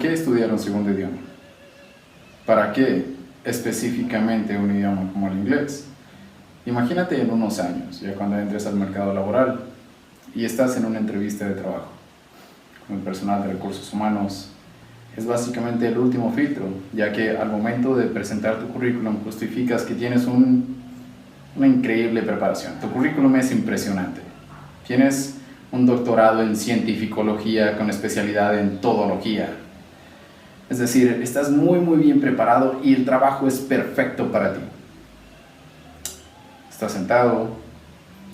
qué estudiar un segundo idioma? ¿Para qué específicamente un idioma como el inglés? Imagínate en unos años, ya cuando entres al mercado laboral y estás en una entrevista de trabajo con el personal de recursos humanos. Es básicamente el último filtro, ya que al momento de presentar tu currículum justificas que tienes una increíble preparación. Tu currículum es impresionante. Tienes un doctorado en cientificología con especialidad en todología. Es decir, estás muy bien preparado y el trabajo es perfecto para ti. Estás sentado,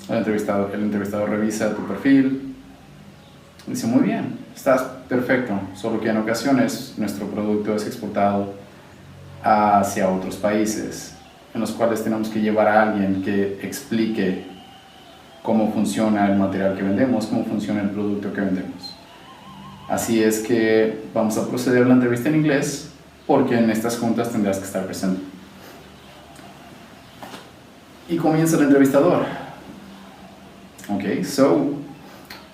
el entrevistador revisa tu perfil, dice muy bien, estás perfecto, solo que en ocasiones nuestro producto es exportado hacia otros países, en los cuales tenemos que llevar a alguien que explique cómo funciona el material que vendemos, cómo funciona el producto que vendemos. Así es que vamos a proceder a la entrevista en inglés, porque en estas juntas tendrás que estar presente. Y comienza el entrevistador. Okay, so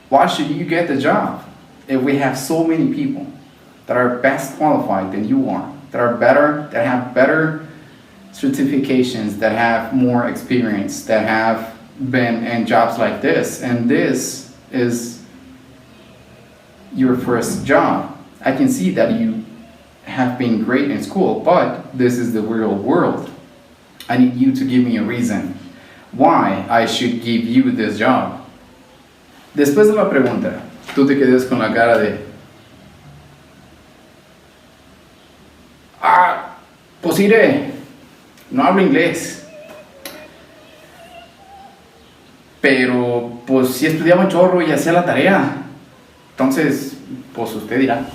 why should you get the job if we have so many people that are best qualified than you are, that are better, that have better certifications, that have more experience, that have been in jobs like this, and this is your first job? I can see that you have been great in school, but this is the real world. I need you to give me a reason why I should give you this job. Después de la pregunta, tú te quedas con la cara de pues iré, no hablo inglés, pero pues si estudiaba un chorro y hacía la tarea, entonces pues usted dirá.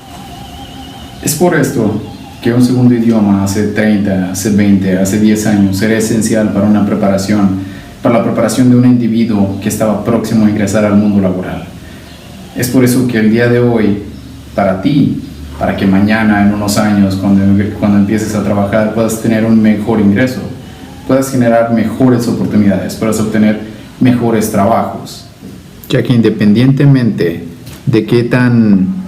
Es por esto que un segundo idioma hace 30, hace 20, hace 10 años era esencial para la preparación de un individuo que estaba próximo a ingresar al mundo laboral. Es por eso que el día de hoy, para ti, para que mañana, en unos años, cuando empieces a trabajar, puedas tener un mejor ingreso, puedas generar mejores oportunidades, puedas obtener mejores trabajos. Ya que independientemente de qué tan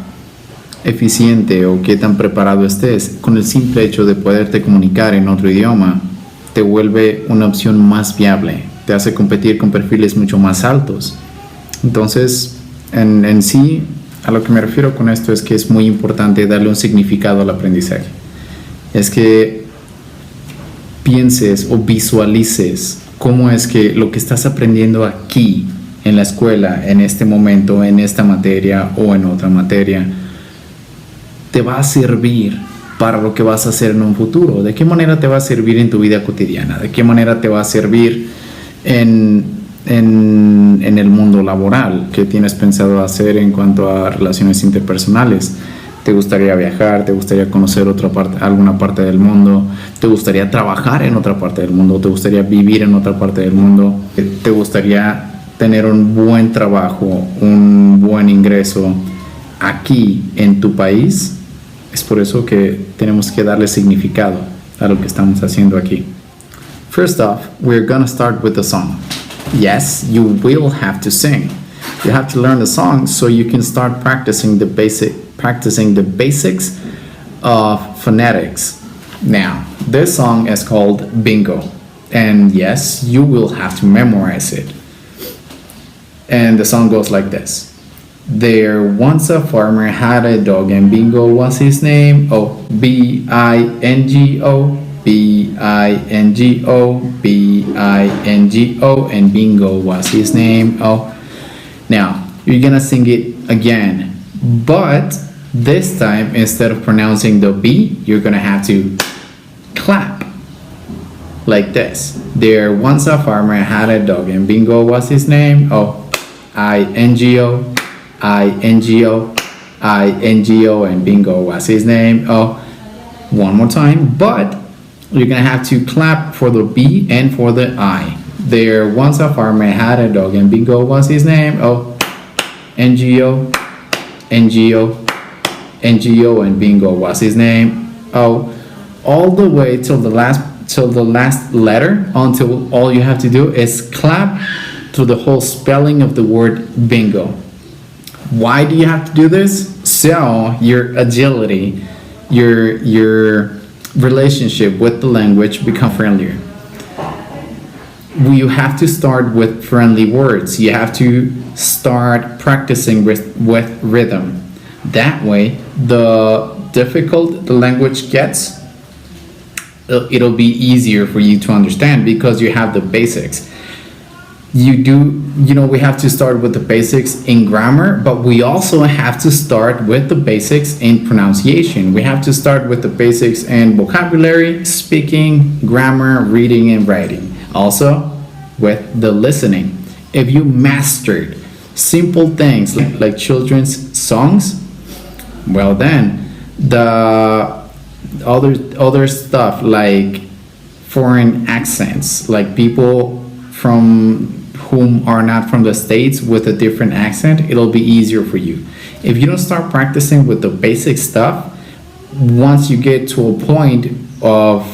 eficiente o qué tan preparado estés, con el simple hecho de poderte comunicar en otro idioma, te vuelve una opción más viable, te hace competir con perfiles mucho más altos. Entonces, en sí, a lo que me refiero con esto es que es muy importante darle un significado al aprendizaje. Es que pienses o visualices cómo es que lo que estás aprendiendo aquí, en la escuela, en este momento, en esta materia o en otra materia, te va a servir para lo que vas a hacer en un futuro. ¿De qué manera te va a servir en tu vida cotidiana? ¿De qué manera te va a servir en el mundo laboral? ¿Qué tienes pensado hacer en cuanto a relaciones interpersonales? ¿Te gustaría viajar? ¿Te gustaría conocer alguna parte del mundo? ¿Te gustaría trabajar en otra parte del mundo? ¿Te gustaría vivir en otra parte del mundo? ¿Te gustaría tener un buen trabajo, un buen ingreso aquí en tu país? Es por eso que tenemos que darle significado a lo que estamos haciendo aquí. First off, we're gonna start with a song. Yes, you will have to sing. You have to learn the song so you can start practicing the basics of phonetics. Now, this song is called Bingo, and yes, you will have to memorize it. And the song goes like this. There once a farmer had a dog, and Bingo was his name. Oh, B-I-N-G-O, B-I-N-G-O, B-I-N-G-O, and Bingo was his name. Oh, now you're gonna sing it again, but this time instead of pronouncing the B, you're gonna have to clap like this. There once a farmer had a dog, and Bingo was his name. Oh, I-N-G-O, I-N-G-O, I-N-G-O, and Bingo was his name. Oh, one more time, but you're gonna have to clap for the B and for the I. There once a farmer had a dog, and Bingo was his name. Oh, N-G-O, N-G-O, N-G-O, and Bingo was his name. Oh, all the way till the last letter, until all you have to do is clap through the whole spelling of the word bingo. Why do you have to do this? So your agility, your relationship with the language become friendlier. You have to start with friendly words. You have to start practicing with rhythm. That way, the difficult the language gets, it'll be easier for you to understand because you have the basics. We have to start with the basics in grammar, but we also have to start with the basics in pronunciation. We have to start with the basics in vocabulary, speaking, grammar, reading, and writing. Also, with the listening. If you mastered simple things like children's songs, well then, the other stuff like foreign accents, like people from whom are not from the States with a different accent, it'll be easier for you. If you don't start practicing with the basic stuff, once you get to a point of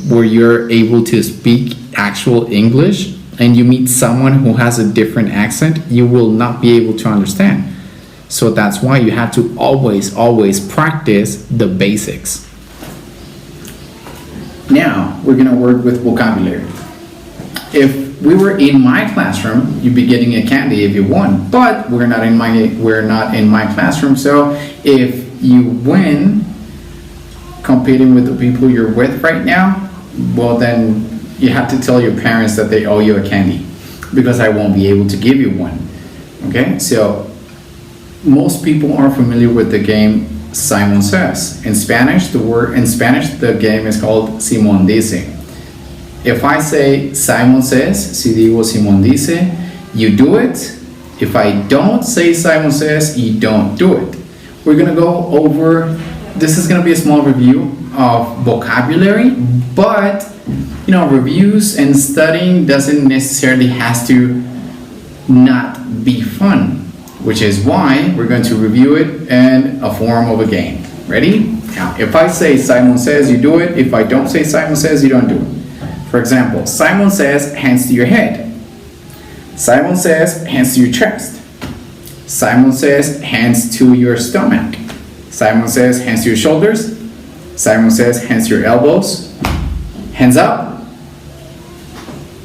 where you're able to speak actual English and you meet someone who has a different accent, you will not be able to understand. So that's why you have to always practice the basics. Now we're gonna work with vocabulary. If we were in my classroom, you'd be getting a candy if you won, but we're not in my classroom. So if you win competing with the people you're with right now, well then you have to tell your parents that they owe you a candy because I won't be able to give you one. Okay, so most people are familiar with the game Simon Says. In Spanish, the game is called Simón Dice. If I say Simon Says, si digo Simón Dice, you do it. If I don't say Simon Says, you don't do it. We're gonna go over, this is gonna be a small review of vocabulary, but reviews and studying doesn't necessarily has to not be fun, which is why we're going to review it in a form of a game. Ready? Now, if I say Simon Says, you do it. If I don't say Simon Says, you don't do it. For example, Simon says, hands to your head. Simon says, hands to your chest. Simon says, hands to your stomach. Simon says, hands to your shoulders. Simon says, hands to your elbows. Hands up.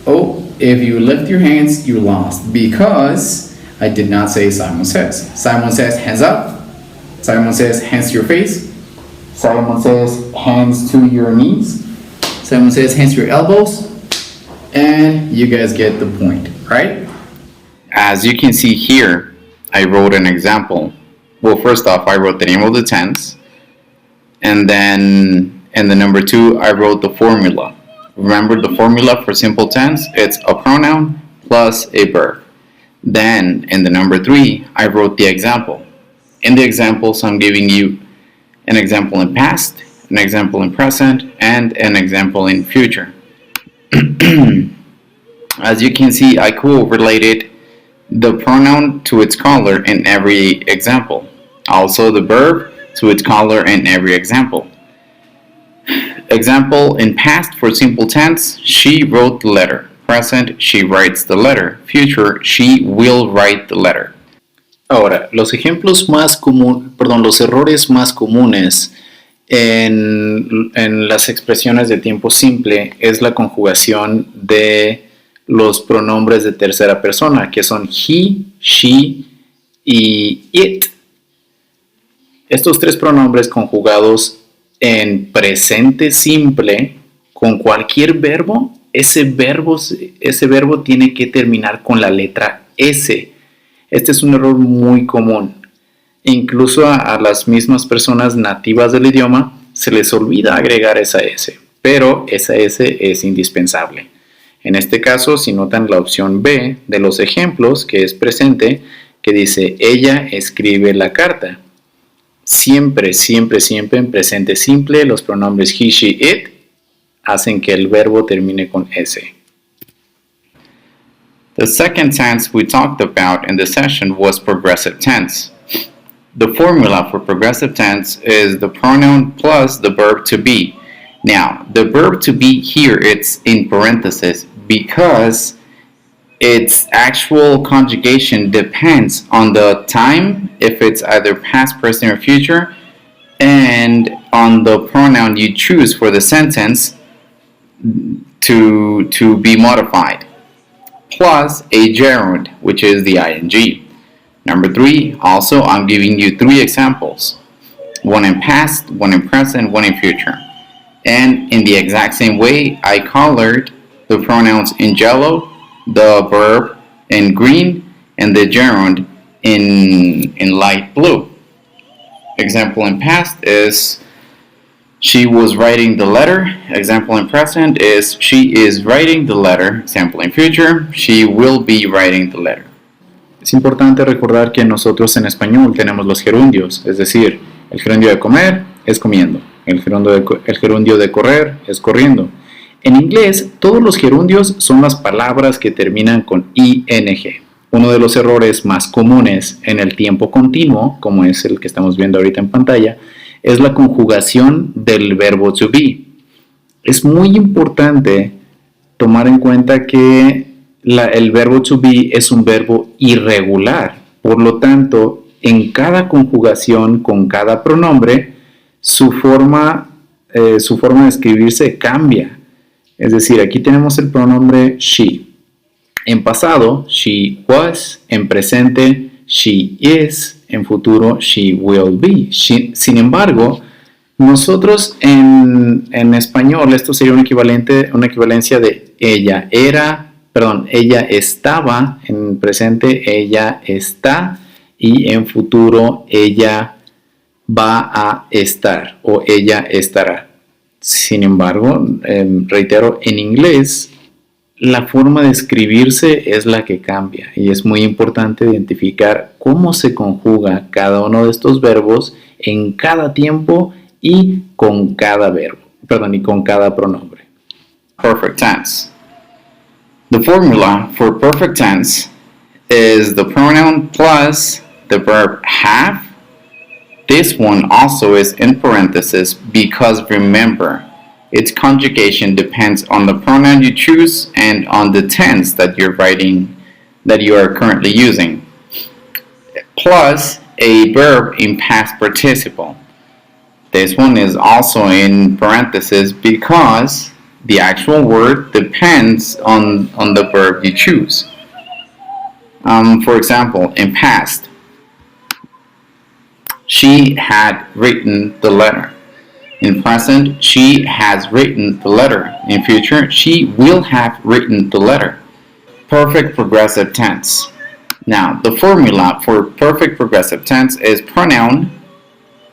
Oh, if you lift your hands, you lost because I did not say Simon Says. Simon says, hands up. Simon says, hands to your face. Simon says, hands to your knees. Simon says, hands to your elbows. And you guys get the point, right? As you can see here, I wrote an example. Well, first off, I wrote the name of the tense. And then in the number 2, I wrote the formula. Remember the formula for simple tense? It's a pronoun plus a verb. Then in the number 3, I wrote the example. In the examples, I'm giving you an example in past, an example in present, and an example in future. As you can see, I correlated the pronoun to its color in every example. Also the verb to its color in every example. Example in past for simple tense, she wrote the letter. Present, she writes the letter. Future, she will write the letter. Ahora, los errores más comunes en las expresiones de tiempo simple es la conjugación de los pronombres de tercera persona, que son he, she y it. Estos 3 pronombres conjugados en presente simple con cualquier verbo, ese verbo tiene que terminar con la letra S. Este es un error muy común. Incluso a las mismas personas nativas del idioma se les olvida agregar esa S, pero esa S es indispensable. En este caso, si notan la opción B de los ejemplos, que es presente, que dice ella escribe la carta. Siempre en presente simple, los pronombres he, she, it hacen que el verbo termine con S. The second tense we talked about in the session was progressive tense. The formula for progressive tense is the pronoun plus the verb to be. Now, the verb to be here, it's in parentheses because its actual conjugation depends on the time, if it's either past, present, or future, and on the pronoun you choose for the sentence to be modified, plus a gerund, which is the ing. Number 3, also I'm giving you 3 examples. One in past, one in present, one in future. And in the exact same way, I colored the pronouns in yellow, the verb in green, and the gerund in light blue. Example in past is she was writing the letter. Example in present is she is writing the letter. Example in future, she will be writing the letter. Es importante recordar que nosotros en español tenemos los gerundios, es decir, el gerundio de comer es comiendo, el gerundio de correr es corriendo. En inglés, todos los gerundios son las palabras que terminan con ing. Uno de los errores más comunes en el tiempo continuo, como es el que estamos viendo ahorita en pantalla, es la conjugación del verbo to be. Es muy importante tomar en cuenta que el verbo to be es un verbo irregular. Por lo tanto, en cada conjugación con cada pronombre, su forma de escribirse cambia. Es decir, aquí tenemos el pronombre she. En pasado, she was. En presente, she is. En futuro, she will be. Sin embargo, nosotros en español, esto sería una equivalencia de ella estaba. En presente, ella está. Y en futuro, ella va a estar o ella estará. Sin embargo, reitero, en inglés la forma de escribirse es la que cambia y es muy importante identificar cómo se conjuga cada uno de estos verbos en cada tiempo y con cada pronombre. Perfect tense. The formula for perfect tense is the pronoun plus the verb have. This one also is in parentheses because remember, its conjugation depends on the pronoun you choose and on the tense that you are currently using. Plus a verb in past participle. This one is also in parentheses because the actual word depends on the verb you choose. For example, in past, she had written the letter. In present, she has written the letter. In future, she will have written the letter. Perfect progressive tense. Now, the formula for perfect progressive tense is pronoun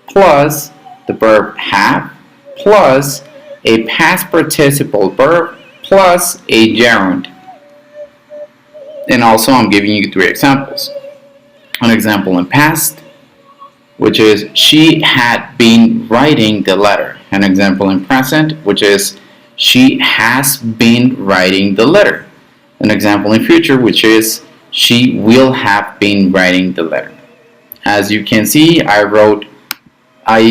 plus the verb have plus a past participle verb plus a gerund. And also, I'm giving you 3 examples. An example in past, which is she had been writing the letter. An example in present, which is she has been writing the letter. An example in future, which is she will have been writing the letter. As you can see, I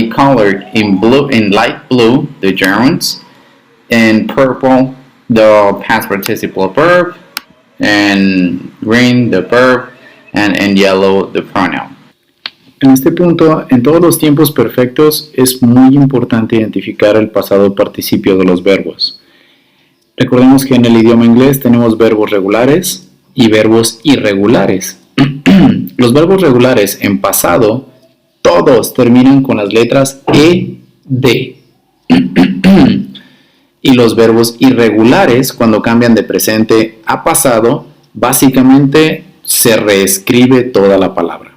colored in light blue the gerunds, in purple the past participle verb, and green the verb, and in yellow the pronoun. En este punto, en todos los tiempos perfectos es muy importante identificar el pasado participio de los verbos. Recordemos que en el idioma inglés tenemos verbos regulares y verbos irregulares. Los verbos regulares en pasado, todos terminan con las letras ED. Y los verbos irregulares, cuando cambian de presente a pasado, básicamente se reescribe toda la palabra.